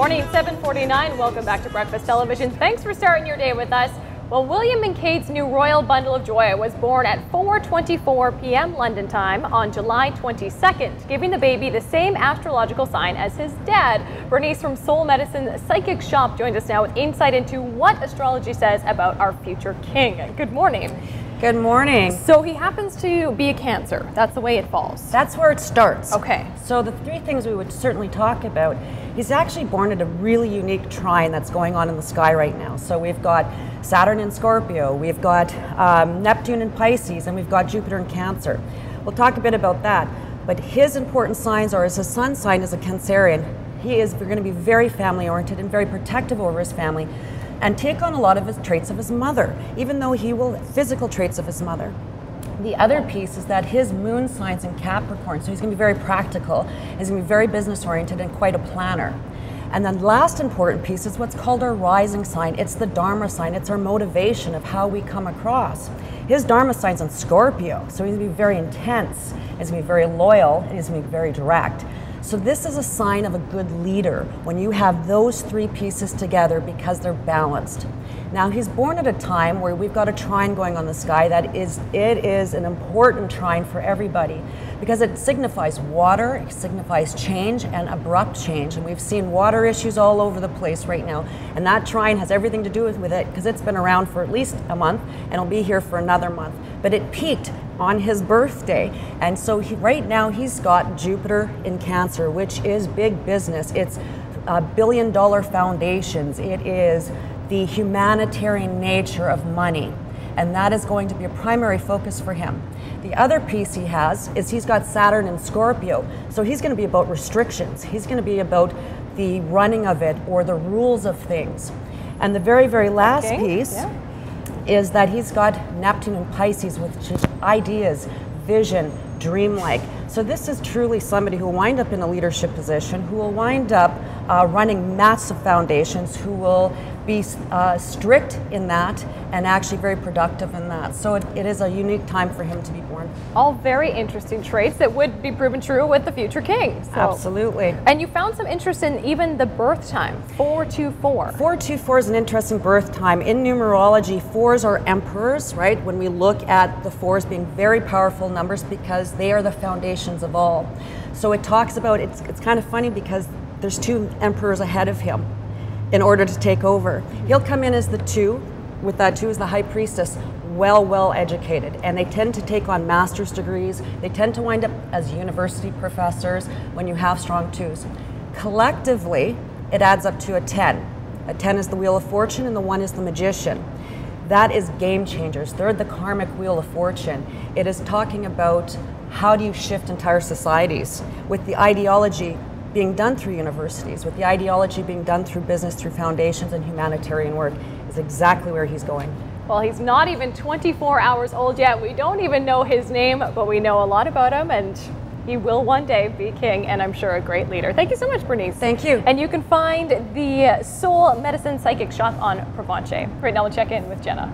morning, 7:49. Welcome back to Breakfast Television. Thanks for starting your day with us. Well, William and Kate's new royal bundle of joy was born at 4:24 p.m. London time on July 22nd, giving the baby the same astrological sign as his dad. Bernice from Soul Medicine Psychic Shoppe joins us now with insight into what astrology says about our future king. Good morning. Good morning. So he happens to be a Cancer. That's the way it falls. That's where it starts. Okay. So the three things we would certainly talk about, he's actually born at a really unique trine that's going on in the sky right now. So we've got Saturn in Scorpio, we've got Neptune in Pisces, and we've got Jupiter in Cancer. We'll talk a bit about that. But his important signs are, as his sun sign is a Cancerian, he is going to be very family oriented and very protective over his family, and take on a lot of his traits of his mother, even though he will physical traits of his mother. The other piece is that his moon sign's in Capricorn, so he's going to be very practical, he's going to be very business oriented and quite a planner. And then last important piece is what's called our rising sign. It's the Dharma sign, it's our motivation of how we come across. His Dharma sign's in Scorpio, so he's going to be very intense, he's going to be very loyal, and he's going to be very direct. So this is a sign of a good leader when you have those three pieces together because they're balanced. Now he's born at a time where we've got a trine going on the sky that is an important trine for everybody because it signifies water, it signifies change and abrupt change, and we've seen water issues all over the place right now, and that trine has everything to do with it because it's been around for at least a month and it'll be here for another month. But it peaked on his birthday, and so right now he's got Jupiter in Cancer, which is big business. It's billion-dollar foundations. It is the humanitarian nature of money, and that is going to be a primary focus for him. The other piece he has is he's got Saturn in Scorpio, so he's going to be about restrictions. He's going to be about the running of it or the rules of things. And the very, very last piece is that he's got Neptune in Pisces, which is ideas, vision, dreamlike. So this is truly somebody who will wind up in a leadership position, who will wind up running massive foundations, who will be strict in that and actually very productive in that. So it is a unique time for him to be born. All very interesting traits that would be proven true with the future king. So. Absolutely. And you found some interest in even the birth time, 424. 424 is an interesting birth time. In numerology, fours are emperors, right? When we look at the fours being very powerful numbers because they are the foundations of all. So it talks about, it's kind of funny because there's two emperors ahead of him in order to take over. He'll come in as the two, with that two as the high priestess, well educated, and they tend to take on master's degrees. They tend to wind up as university professors when you have strong twos. Collectively, it adds up to a 10. A 10 is the Wheel of Fortune and the 1 is the Magician. That is game changers. They're the karmic Wheel of Fortune. It is talking about how do you shift entire societies with the ideology being done through universities, with the ideology being done through business, through foundations and humanitarian work, is exactly where he's going. Well, he's not even 24 hours old yet. We don't even know his name, but we know a lot about him, and he will one day be king, and I'm sure a great leader. Thank you so much, Bernice. Thank you. And you can find the Soul Medicine Psychic Shoppe on Provenche. Right now we'll check in with Jenna.